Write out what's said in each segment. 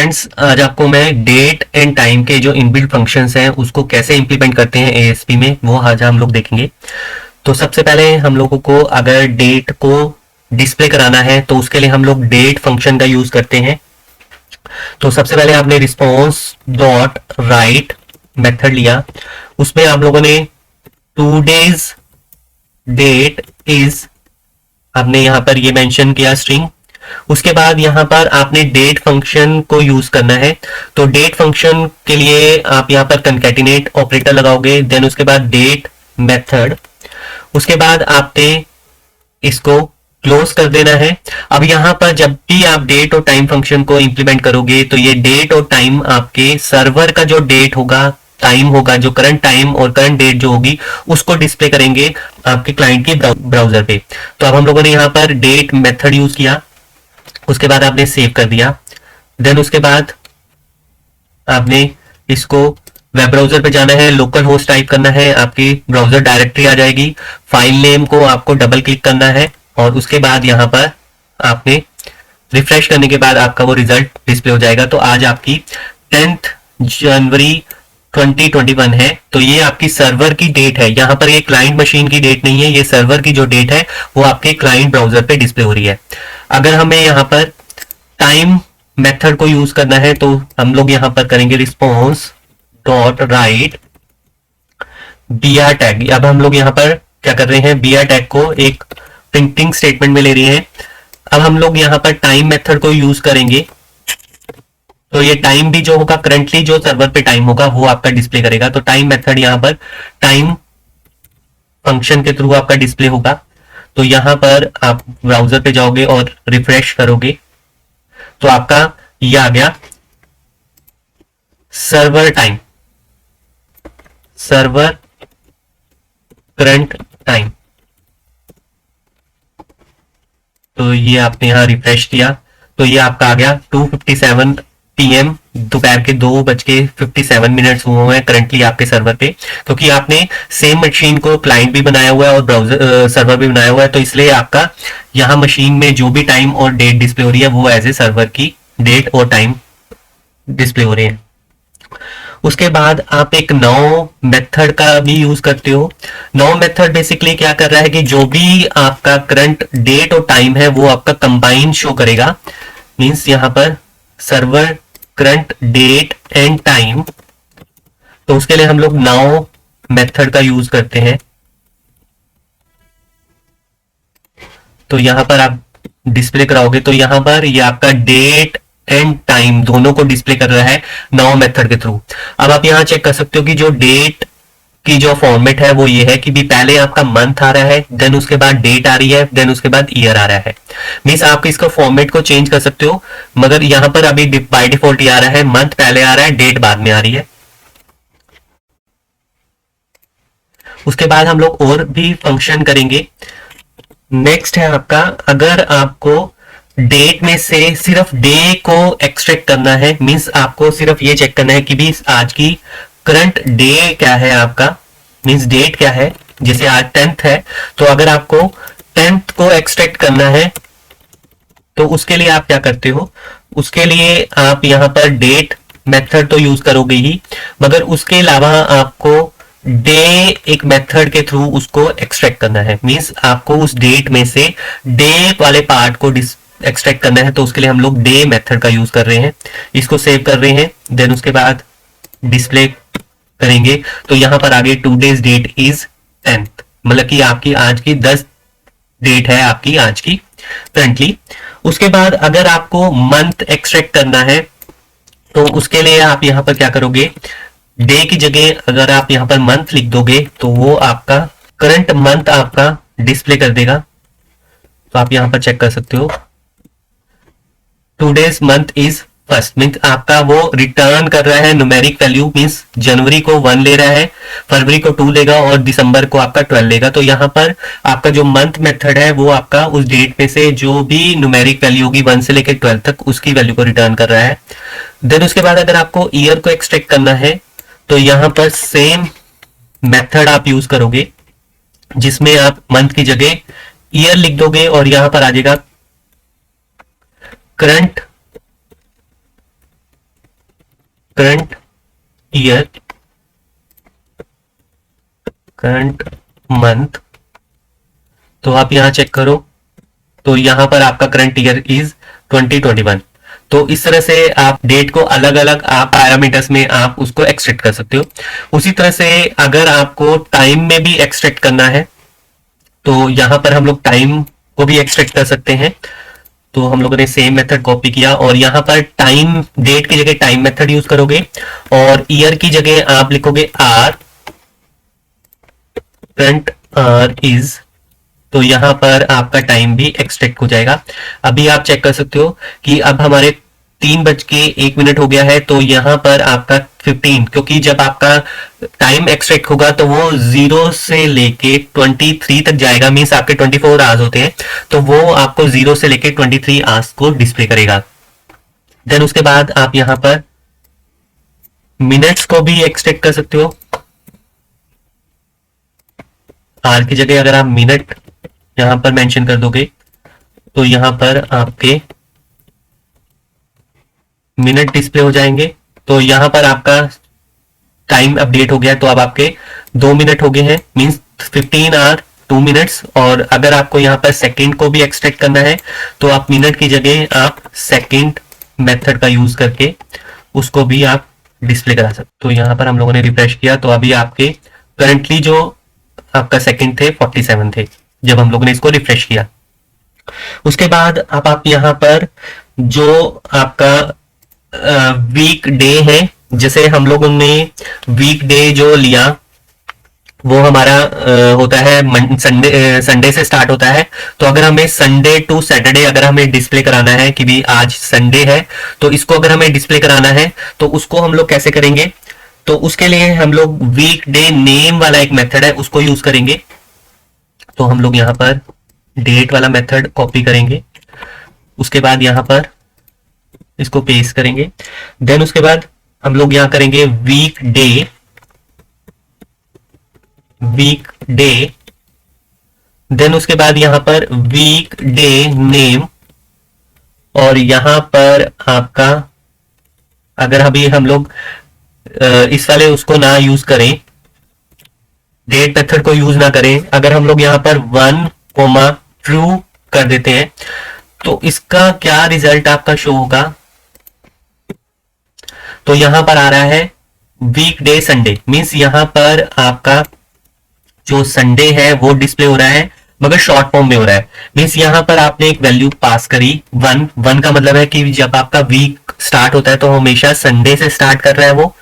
Friends, आज आपको मैं डेट एंड टाइम के जो इनबिल्ट फंक्शंस हैं उसको कैसे इंप्लीमेंट करते हैं एएसपी में, वो आज हम लोग देखेंगे। तो सबसे पहले हम लोगों को अगर डेट को डिस्प्ले कराना है तो उसके लिए हम लोग डेट फंक्शन का यूज करते हैं। तो सबसे पहले आपने रिस्पॉन्स डॉट राइट मेथड लिया, उसमें आप लोगों ने टू डेज डेट इज आपने यहां पर ये मेंशन किया स्ट्रिंग। उसके बाद यहां पर आपने डेट फंक्शन को यूज करना है। तो डेट फंक्शन के लिए आप यहां पर कंकैटिनेट ऑपरेटर लगाओगे, देन उसके बाद डेट मेथड, उसके बाद आपने इसको क्लोज कर देना है। अब यहां पर जब भी आप डेट और टाइम फंक्शन को इंप्लीमेंट करोगे तो ये डेट और टाइम आपके सर्वर का जो डेट होगा, टाइम होगा, जो करंट टाइम और करंट डेट जो होगी उसको डिस्प्ले करेंगे आपके क्लाइंट के ब्राउजर पे। तो अब हम लोगों ने यहां पर डेट मेथड यूज किया, उसके बाद आपने सेव कर दिया, देन उसके बाद आपने इसको वेब ब्राउजर पे जाना है, लोकल होस्ट टाइप करना है, आपकी ब्राउजर डायरेक्टरी आ जाएगी। फाइल नेम को आपको डबल क्लिक करना है और उसके बाद यहां पर आपने रिफ्रेश करने के बाद आपका वो रिजल्ट डिस्प्ले हो जाएगा। तो आज आपकी 10 जनवरी 2021 है। तो ये आपकी सर्वर की डेट है, यहां पर ये क्लाइंट मशीन की डेट नहीं है, ये सर्वर की जो डेट है वो आपके क्लाइंट ब्राउजर पे डिस्प्ले हो रही है। अगर हमें यहां पर टाइम मेथड को यूज करना है तो हम लोग यहां पर करेंगे response dot right BR tag. अब हम लोग यहां पर क्या कर रहे हैं, बीआर टैग को एक प्रिंटिंग स्टेटमेंट में ले रहे हैं। अब हम लोग यहां पर टाइम मेथड को यूज करेंगे, तो ये टाइम भी जो होगा करंटली जो सर्वर पे टाइम होगा वो आपका डिस्प्ले करेगा। तो टाइम मेथड यहां पर टाइम फंक्शन के थ्रू आपका डिस्प्ले होगा। तो यहां पर आप ब्राउजर पे जाओगे और रिफ्रेश करोगे तो आपका ये आ गया server time, server current time. तो ये आपने यहां रिफ्रेश किया तो ये आपका आ गया 2:57 PM, दोपहर के 2:57 हुए हैं करंटली आपके सर्वर पे, क्योंकि आपने सेम मशीन को क्लाइंट भी बनाया हुआ है और ब्राउजर सर्वर भी बनाया हुआ है। तो इसलिए आपका यहां मशीन में जो भी टाइम और डेट डिस्प्ले हो रही है वो एज ए सर्वर की डेट और टाइम डिस्प्ले हो रहे हैं। उसके बाद आप एक नाउ मेथड का भी यूज करते हो। नाउ मेथड बेसिकली क्या कर रहा है कि जो भी आपका करंट डेट और टाइम है वो आपका कंबाइन शो करेगा। मींस यहां पर server current date and time, तो उसके लिए हम लोग नाउ मेथड का यूज करते हैं। तो यहां पर आप डिस्प्ले कराओगे तो यहां पर ये आपका डेट एंड टाइम दोनों को डिस्प्ले कर रहा है नाउ मेथड के थ्रू। अब आप यहां चेक कर सकते हो कि जो डेट की जो फॉर्मेट है वो ये है कि भी पहले आपका मंथ आ रहा है, देन उसके बाद डेट आ रही है, देन उसके बाद ईयर आ रहा है। मींस आप इसका फॉर्मेट को चेंज कर सकते हो, मगर यहां पर अभी बाय डिफॉल्ट ये आ रहा है मंथ पहले आ रहा है, डेट बाद में आ रही है। उसके बाद हम लोग और भी फंक्शन करेंगे। नेक्स्ट है आपका, अगर आपको डेट में से सिर्फ डे को एक्सट्रैक्ट करना है, मींस आपको सिर्फ ये चेक करना है कि भी आज की करंट डे क्या है आपका, मींस डेट क्या है। जैसे आज 10th है, तो अगर आपको 10th को एक्सट्रैक्ट करना है तो उसके लिए आप क्या करते हो, उसके लिए आप यहां पर डेट मेथड तो यूज करोगे ही, मगर उसके अलावा आपको डे एक मेथड के थ्रू उसको एक्सट्रैक्ट करना है। मींस आपको उस डेट में से डे वाले पार्ट को एक्सट्रैक्ट करना है, तो उसके लिए हम लोग डे मेथड का यूज कर रहे हैं। इसको सेव कर रहे हैं, देन उसके बाद डिस्प्ले करेंगे तो यहां पर आगे 2 days डेट इज 10th, मतलब कि आपकी आज की 10 डेट है आपकी आज की करंटली। उसके बाद अगर आपको मंथ एक्सट्रैक्ट करना है तो उसके लिए आप यहां पर क्या करोगे, डे की जगह अगर आप यहां पर मंथ लिख दोगे तो वो आपका करंट मंथ आपका डिस्प्ले कर देगा। तो आप यहां पर चेक कर सकते हो, today's month is first, means आपका वो रिटर्न कर रहा है न्यूमेरिक वैल्यू, मीन्स जनवरी को 1 ले रहा है, फरवरी को 2 लेगा और दिसंबर को आपका 12 लेगा। तो यहां पर आपका जो मंथ मेथड है वो आपका उस डेट में से जो भी न्यूमेरिक वैल्यू होगी 1 से लेकर 12 तक उसकी वैल्यू को रिटर्न कर रहा है। देन उसके बाद अगर आपको ईयर को एक्सट्रैक्ट करना है तो यहां पर सेम मेथड आप यूज करोगे, जिसमें आप मंथ की जगह ईयर लिख दोगे और यहां पर आ जाएगा current current year, current month, तो आप यहां चेक करो तो यहां पर आपका करंट ईयर इज 2021। तो इस तरह से आप डेट को अलग अलग आप पैरामीटर्स में आप उसको एक्सट्रैक्ट कर सकते हो। उसी तरह से अगर आपको टाइम में भी एक्सट्रैक्ट करना है तो यहां पर हम लोग टाइम को भी एक्सट्रैक्ट कर सकते हैं। तो हम लोगों ने सेम मेथड कॉपी किया और यहां पर टाइम, डेट की जगह टाइम मेथड यूज करोगे और ईयर की जगह आप लिखोगे आर, करंट आर इज, तो यहां पर आपका टाइम भी एक्सट्रैक्ट हो जाएगा। अभी आप चेक कर सकते हो कि अब हमारे 3:01 हो गया है, तो यहां पर आपका 15, क्योंकि जब आपका टाइम एक्सट्रैक्ट होगा तो वो 0 से लेके 23 तक जाएगा, मीन्स आपके 24 आवर्स होते हैं, तो वो आपको 0 से लेके 23 आवर्स को डिस्प्ले करेगा। देन उसके बाद आप यहां पर मिनट्स को भी एक्सट्रैक्ट कर सकते हो। आर की जगह अगर आप मिनट यहां पर मेंशन कर दोगे तो यहां पर आपके मिनट डिस्प्ले हो जाएंगे। तो यहां पर आपका टाइम अपडेट हो गया, तो अब आपके 2 मिनट हो गए हैं, मींस 15 आवर 2 मिनट्स। और अगर आपको यहां पर सेकंड को भी एक्सट्रैक्ट करना है तो आप मिनट की जगह आप सेकंड मेथड का यूज करके उसको भी आप डिस्प्ले करा सकते। तो यहां पर हम लोगों ने रिफ्रेश किया तो अभी आपके करंटली जो आपका सेकंड थे 47 थे जब हम लोगों ने इसको रिफ्रेश किया। उसके बाद अब आप यहां पर जो आपका वीक डे है, जैसे हम लोगों ने वीक डे जो लिया वो हमारा होता है संडे से स्टार्ट होता है। तो अगर हमें संडे टू सैटरडे अगर हमें डिस्प्ले कराना है कि भी आज संडे है, तो इसको अगर हमें डिस्प्ले कराना है तो उसको हम लोग कैसे करेंगे, तो उसके लिए हम लोग वीक डे नेम वाला एक मेथड है उसको यूज करेंगे। तो हम लोग यहां पर डेट वाला मेथड कॉपी करेंगे, उसके बाद यहां पर इसको पेस्ट करेंगे। देन उसके बाद हम लोग यहां करेंगे weekday, weekday. Then उसके बाद यहां पर वीक डे नेम, और यहां पर आपका अगर अभी हम लोग इस वाले उसको ना यूज करें, डेट मेथड को यूज ना करें, अगर हम लोग यहां पर 1 ट्रू कर देते हैं तो इसका क्या रिजल्ट आपका शो होगा, तो यहां पर आ रहा है वीक डे संडे, मींस यहां पर आपका जो संडे है वो डिस्प्ले हो रहा है मगर शॉर्ट फॉर्म में हो रहा है। मींस यहां पर आपने एक वैल्यू पास करी 1 का मतलब है कि जब आपका वीक स्टार्ट होता है तो हमेशा संडे से स्टार्ट कर रहा है वो,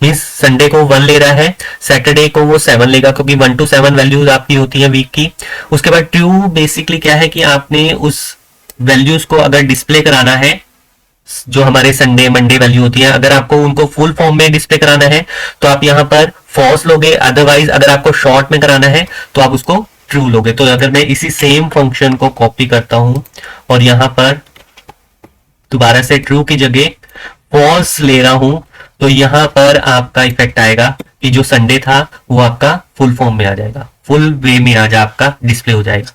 मींस संडे को 1 ले रहा है, सैटरडे को वो 7 लेगा क्योंकि 1 to 7 वैल्यूज आपकी होती है वीक की। उसके बाद ट्रू बेसिकली क्या है कि आपने उस वैल्यूज को अगर डिस्प्ले कराना है जो हमारे संडे मंडे वैल्यू होती है, अगर आपको उनको फुल फॉर्म में डिस्प्ले कराना है तो आप यहां पर फॉल्स लोगे, अदरवाइज अगर आपको शॉर्ट में कराना है तो आप उसको ट्रू लोगे। तो अगर मैं इसी सेम फंक्शन को कॉपी करता हूं और यहां पर दोबारा से ट्रू की जगह फॉल्स ले रहा हूं तो यहां पर आपका इफेक्ट आएगा कि जो संडे था वो आपका फुल फॉर्म में आ जाएगा, फुल वे में आज आपका डिस्प्ले हो जाएगा।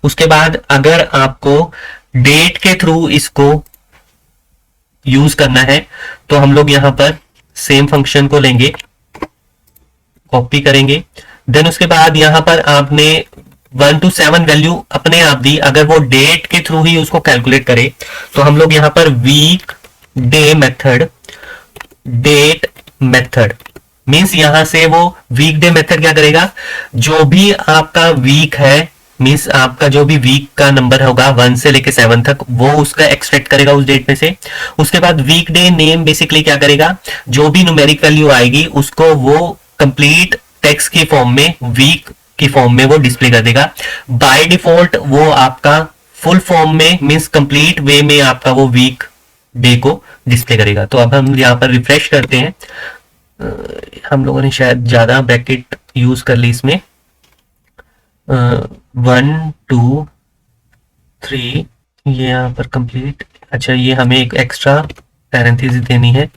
उसके बाद अगर आपको डेट के थ्रू इसको यूज करना है तो हम लोग यहां पर सेम फंक्शन को लेंगे, कॉपी करेंगे। देन उसके बाद यहां पर आपने 1 to 7 वैल्यू अपने आप दी, अगर वो डेट के थ्रू ही उसको कैलकुलेट करे तो हम लोग यहां पर weekday method, date method, means यहां से वो वीक डे मेथड क्या करेगा, जो भी आपका वीक है, मींस आपका जो भी वीक का नंबर होगा 1 से लेके 7 तक वो उसका एक्सट्रैक्ट करेगा उस डेट में से। उसके बाद वीक डे नेम बेसिकली क्या करेगा, जो भी न्यूमेरिक वैल्यू आएगी उसको वो कंप्लीट टेक्स्ट की फॉर्म में, वीक की फॉर्म में वो डिस्प्ले कर देगा। बाय डिफॉल्ट वो आपका फुल फॉर्म में, मींस कंप्लीट वे में आपका वो वीक डे को डिस्प्ले करेगा। तो अब हम यहां पर रिफ्रेश करते हैं, हम लोगों ने शायद ज्यादा ब्रैकेट यूज कर ली इसमें, 1 2 3 ये यहाँ पर कंप्लीट, अच्छा ये हमें एक एक्स्ट्रा पैरेंथेसिस देनी है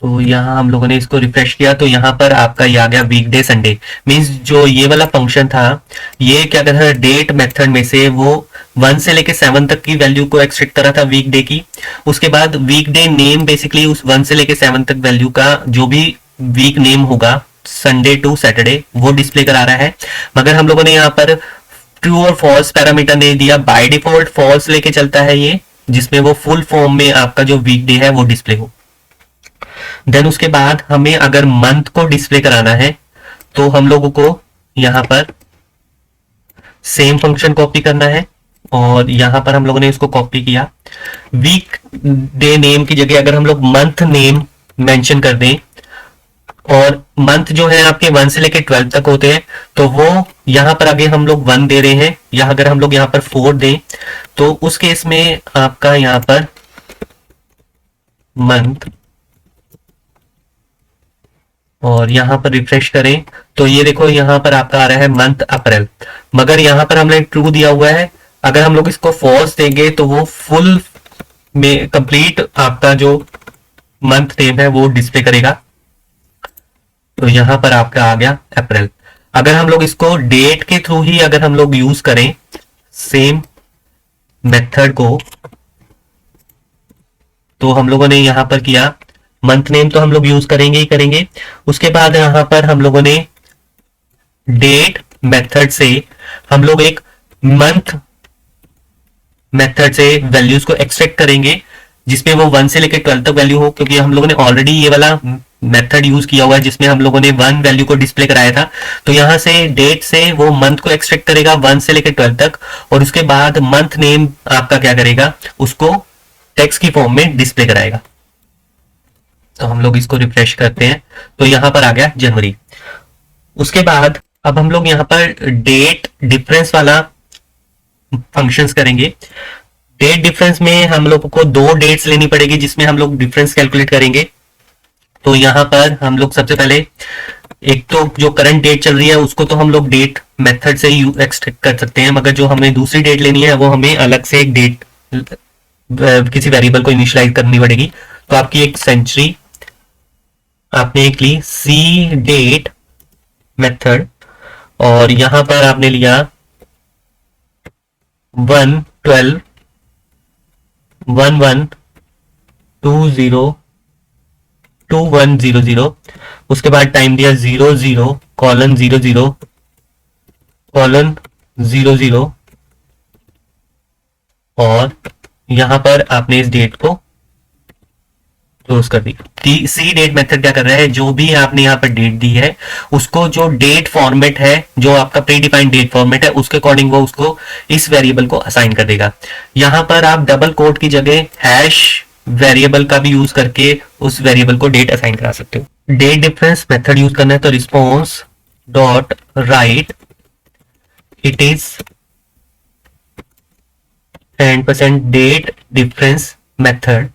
तो यहाँ हम लोगों ने इसको रिफ्रेश किया तो यहाँ पर आपका ये आ गया वीकडे संडे। मींस जो ये वाला फंक्शन था ये क्या करता था, डेट मेथड में से वो 1 से लेके 7 तक की वैल्यू को एक्सट्रैक्ट कर रहा था वीकडे की। उसके बाद वीकडे नेम बेसिकली उस 1 से लेके 7 तक वैल्यू का जो भी वीक नेम होगा संडे टू सैटरडे वो डिस्प्ले करा रहा है। मगर हम लोगों ने यहाँ पर ट्रू और फॉल्स पैरामीटर दे दिया। बाय डिफॉल्ट फॉल्स लेके चलता है ये, जिसमें वो फुल फॉर्म में आपका जो वीकडे है वो डिस्प्ले हो। देन उसके बाद हमें अगर मंथ को डिस्प्ले कराना है तो हम लोगों को यहां पर सेम फंक्शन कॉपी करना है और यहां पर हम लोगों ने इसको कॉपी किया। वीक डे नेम की जगह अगर हम लोग मंथ नेम मेंशन कर दें और मंथ जो है आपके 1 से लेके 12 तक होते हैं तो वो यहां पर आगे हम लोग 1 दे रहे हैं, या अगर हम लोग यहां पर 4 दें तो उस केस में आपका यहां पर मंथ, और यहां पर रिफ्रेश करें तो ये देखो यहां पर आपका आ रहा है मंथ अप्रैल। मगर यहां पर हमने ट्रू दिया हुआ है, अगर हम लोग इसको फॉल्स देंगे तो वो फुल में कंप्लीट आपका जो मंथ नेम है वो डिस्प्ले करेगा। तो यहां पर आपका आ गया अप्रैल। अगर हम लोग इसको डेट के थ्रू ही अगर हम लोग यूज करें सेम मेथड को, तो हम लोगों ने यहां पर किया मंथ नेम तो हम लोग यूज करेंगे ही करेंगे। उसके बाद यहां पर हम लोगों ने डेट मेथड से हम लोग एक मंथ मेथड से वैल्यूज को एक्सट्रैक्ट करेंगे जिसमें वो 1 से लेकर 12 तक वैल्यू हो, क्योंकि हम लोगों ने ऑलरेडी ये वाला मेथड यूज किया हुआ है जिसमें हम लोगों ने 1 वैल्यू को डिस्प्ले कराया था। तो यहां से डेट से वो मंथ को एक्सट्रैक्ट करेगा 1 से लेकर 12 तक, और उसके बाद मंथ नेम आपका क्या करेगा, उसको टेक्स्ट की फॉर्म में डिस्प्ले कराएगा। तो हम लोग इसको रिफ्रेश करते हैं तो यहां पर आ गया जनवरी। उसके बाद अब हम लोग यहां पर डेट डिफरेंस वाला फंक्शंस करेंगे। डेट डिफरेंस में हम लोग को 2 डेट्स लेनी पड़ेगी जिसमें हम लोग डिफरेंस कैलकुलेट करेंगे। तो यहां पर हम लोग सबसे पहले एक तो जो करंट डेट चल रही है उसको तो हम लोग डेट मेथड से ही एक्सट्रैक्ट कर सकते हैं, मगर जो हमें दूसरी डेट लेनी है वो हमें अलग से एक डेट किसी वेरिएबल को इनिशियलाइज करनी पड़ेगी। तो आपकी एक सेंचुरी आपने एक ली सी डेट मेथड, और यहां पर आपने लिया 11211202100। उसके बाद टाइम दिया 00:00:00, और यहां पर आपने इस डेट को क्लोज कर दी। सी डेट मेथड क्या कर रहा है, जो भी आपने यहाँ पर डेट दी है उसको जो डेट फॉर्मेट है, जो आपका प्री डिफाइंड डेट फॉर्मेट है उसके अकॉर्डिंग वो उसको इस वेरिएबल को असाइन कर देगा। यहां पर आप डबल कोट की जगह हैश वेरिएबल का भी यूज करके उस वेरिएबल को डेट असाइन करा सकते हो। डेट डिफरेंस मेथड यूज करना है तो response dot write it is % date difference method.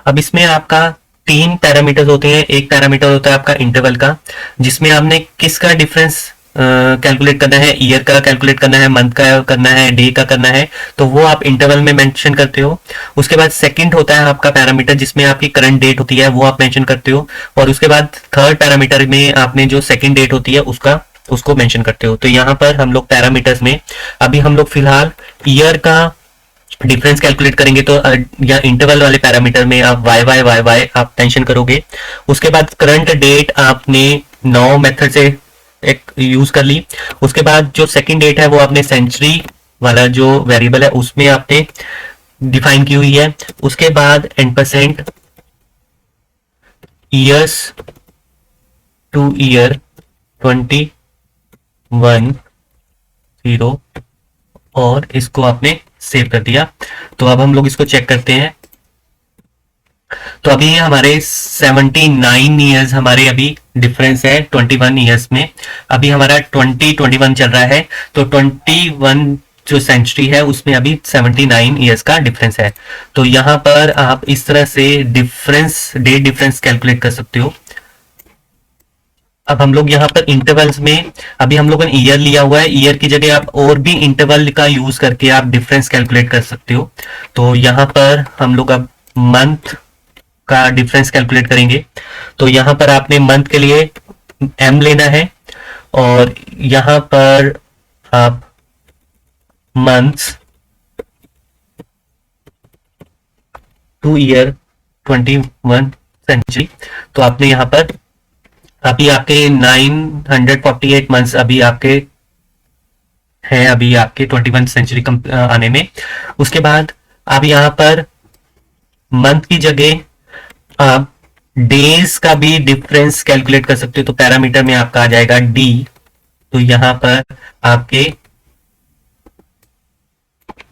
अब इसमें आपका 3 पैरामीटर्स होते हैं। एक पैरामीटर होता है आपका इंटरवल का, जिसमें आपने किसका डिफरेंस कैलकुलेट करना है, ईयर का कैलकुलेट करना है, मंथ का करना है, डे का करना है, तो वो आप इंटरवल में मेंशन करते हो। उसके बाद सेकंड होता है आपका पैरामीटर जिसमें आपकी करंट डेट होती है वो आप मेंशन करते हो, और उसके बाद थर्ड पैरामीटर में आपने जो सेकंड डेट होती है उसको मेंशन करते हो। तो यहाँ पर हम लोग पैरामीटर्स में अभी हम लोग फिलहाल ईयर का डिफरेंस कैलकुलेट करेंगे, तो या इंटरवल वाले पैरामीटर में आप वाई आप मेंशन करोगे। उसके बाद करंट डेट आपने नाउ मेथड से एक यूज कर ली। उसके बाद जो सेकंड डेट है वो आपने सेंचुरी वाला जो वेरिएबल है उसमें आपने डिफाइन की हुई है। उसके बाद % ईयर्स टू ईयर 2100, और इसको आपने सेव कर दिया। तो अब हम लोग इसको चेक करते हैं। तो अभी हमारे 79 ईयर्स हमारे अभी डिफरेंस है 21 ईयर्स में। अभी हमारा 2021 चल रहा है, तो 21 जो सेंचुरी है उसमें अभी 79 ईयर्स का डिफरेंस है। तो यहां पर आप इस तरह से डेट डिफरेंस कैलकुलेट कर सकते हो। अब हम लोग यहाँ पर इंटरवल्स में अभी हम लोगों ने ईयर लिया हुआ है, ईयर की जगह आप और भी इंटरवल का यूज करके आप डिफरेंस कैलकुलेट कर सकते हो। तो यहाँ पर हम लोग अब मंथ का डिफरेंस कैलकुलेट करेंगे। तो यहाँ पर आपने मंथ के लिए m लेना है और यहाँ पर आप मंथ्स टू ईयर 21 सेंचुरी, तो आपने यहाँ पर अभी आपके 948 मंथ्स अभी आपके हैं, अभी आपके 21 सेंचुरी आने में। उसके बाद आप यहाँ पर मंथ की जगह आप डेज का भी डिफरेंस कैलकुलेट कर सकते हो। तो पैरामीटर में आपका आ जाएगा डी। तो यहां पर आपके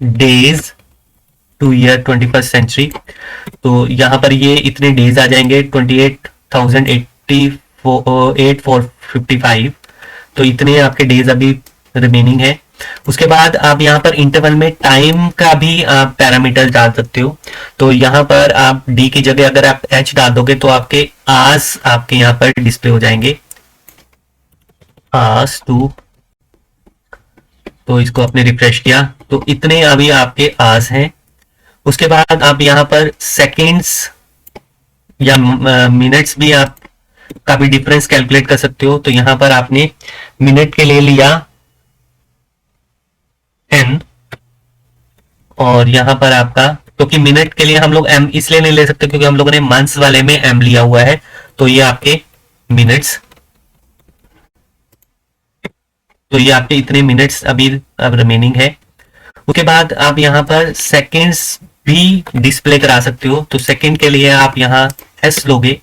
days two year 21st century, तो यहां पर ये इतने डेज आ जाएंगे 28,855। तो इतने आपके डेज अभी रिमेनिंग है। उसके बाद आप यहाँ पर इंटरवल में टाइम का भी आप पैरामीटर डाल सकते हो। तो यहाँ पर आप डी की जगह अगर आप एच डाल दोगे तो आपके आस आपके यहाँ पर डिस्प्ले हो जाएंगे, आस टू। तो इसको आपने रिफ्रेश किया तो इतने अभी आपके आस हैं। उसके बाद आप यहाँ पर सेकेंड्स या मिनट्स भी आप का भी डिफरेंस कैलकुलेट कर सकते हो। तो यहाँ पर आपने मिनट के लिए लिया n और यहां पर आपका, क्योंकि मिनट के लिए हम लोग m इसलिए नहीं ले सकते क्योंकि हम लोगों ने मंथ्स वाले में m लिया हुआ है। तो ये आपके मिनट्स, तो ये आपके इतने मिनट्स अभी अब रिमेनिंग है। उसके बाद आप यहां पर सेकेंड्स भी डिस्प्ले करा सकते हो। तो सेकेंड के लिए आप यहां s लोगे,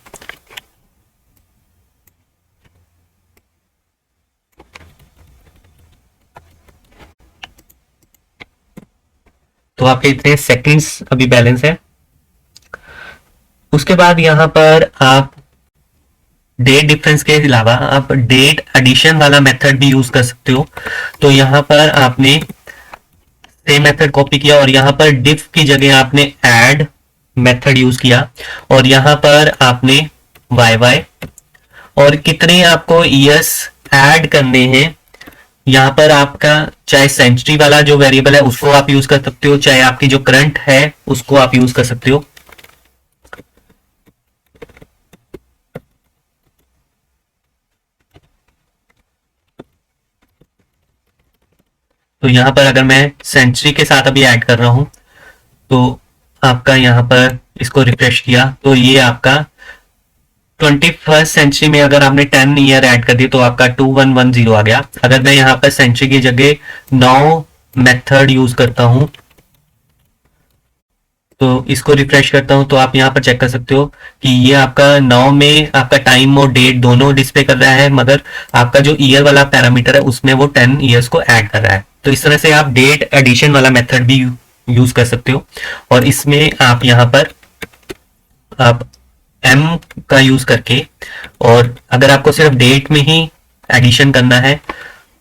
तो आपके इतने सेकंड्स अभी बैलेंस है। उसके बाद यहां पर आप डेट डिफरेंस के अलावा आप डेट एडिशन वाला मेथड भी यूज कर सकते हो। तो यहां पर आपने सेम मेथड कॉपी किया और यहां पर डिफ की जगह आपने ऐड मेथड यूज किया और यहां पर आपने वाई और कितने आपको ईयर्स ऐड करने हैं। यहां पर आपका चाहे सेंचुरी वाला जो वेरिएबल है उसको आप यूज कर सकते हो, चाहे आपकी जो करंट है उसको आप यूज कर सकते हो। तो यहां पर अगर मैं सेंचुरी के साथ अभी ऐड कर रहा हूं तो आपका यहां पर इसको रिफ्रेश किया तो ये आपका 21st सेंचुरी में अगर आपने 10 ईयर ऐड कर दिए तो आपका 2110 आ गया। अगर मैं यहाँ पर सेंचुरी की जगह 9 मेथड यूज करता हूं तो इसको रिफ्रेश करता हूं तो आप यहाँ पर चेक कर सकते हो कि ये आपका 9 में आपका टाइम और डेट दोनों डिस्प्ले कर रहा है, मगर आपका जो ईयर वाला पैरामीटर है उसमें वो 10 ईयर्स को ऐड कर रहा है। तो इस तरह से आप डेट एडिशन वाला मेथड भी यूज कर सकते हो। और इसमें आप यहाँ पर आप m का यूज करके, और अगर आपको सिर्फ डेट में ही एडिशन करना है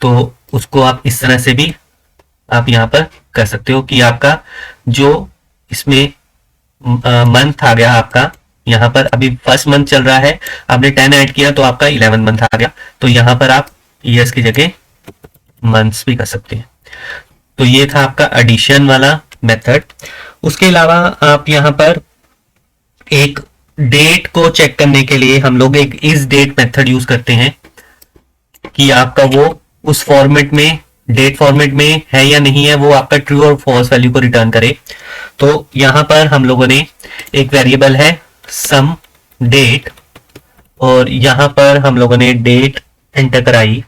तो उसको आप इस तरह से भी आप यहाँ पर कर सकते हो कि आपका जो इसमें मंथ आ गया आपका, यहाँ पर अभी फर्स्ट मंथ चल रहा है, आपने 10 ऐड किया तो आपका 11 मंथ आ गया। तो यहाँ पर आप ईयर्स की जगह मंथ्स भी कर सकते हैं। तो ये था आपका एडिशन वाला मेथड। उसके अलावा आप यहाँ पर एक डेट को चेक करने के लिए हम लोग एक इस डेट मेथड यूज करते हैं कि आपका वो उस फॉर्मेट में, डेट फॉर्मेट में है या नहीं है, वो आपका ट्रू और फॉल्स वैल्यू को रिटर्न करे। तो यहां पर हम लोगों ने एक वेरिएबल है सम डेट और यहां पर हम लोगों ने डेट एंटर कराई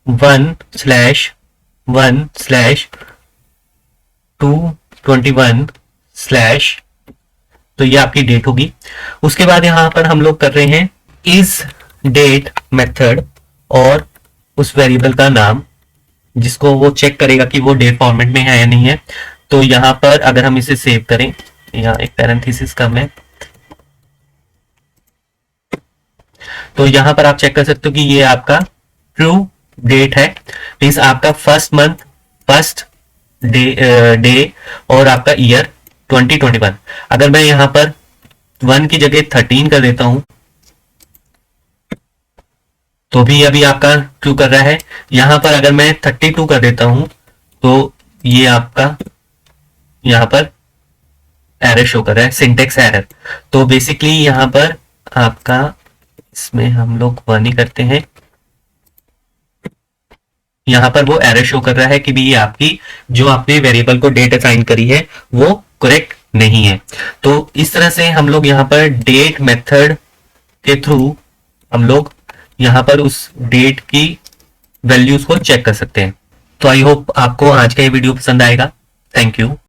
1/1/221/ तो ये आपकी डेट होगी। उसके बाद यहां पर हम लोग कर रहे हैं इस डेट मेथड और उस वेरिएबल का नाम जिसको वो चेक करेगा कि वो डेट फॉर्मेट में है या नहीं है। तो यहां पर अगर हम इसे सेव करें, यहाँ एक पैरेंथेसिस कम है, तो यहां पर आप चेक कर सकते हो कि ये आपका ट्रू डेट है, मीन्स आपका फर्स्ट मंथ, फर्स्ट डे और आपका ईयर 2021। अगर मैं यहां पर 1 की जगह 13 कर देता हूं तो भी अभी आपका ट्रू कर रहा है। यहां पर अगर मैं 32 कर देता हूं तो ये आपका यहां पर एरर शो कर रहा है, सिंटेक्स एरर। तो बेसिकली यहाँ पर आपका, इसमें हम लोग वन ही करते हैं, यहाँ पर वो एरर शो कर रहा है कि भी आपकी जो आपने वेरिएबल को डेट असाइन करी है वो करेक्ट नहीं है। तो इस तरह से हम लोग यहाँ पर डेट मेथड के थ्रू हम लोग यहाँ पर उस डेट की वैल्यूज को चेक कर सकते हैं। तो आई होप आपको आज का ये वीडियो पसंद आएगा। Thank you.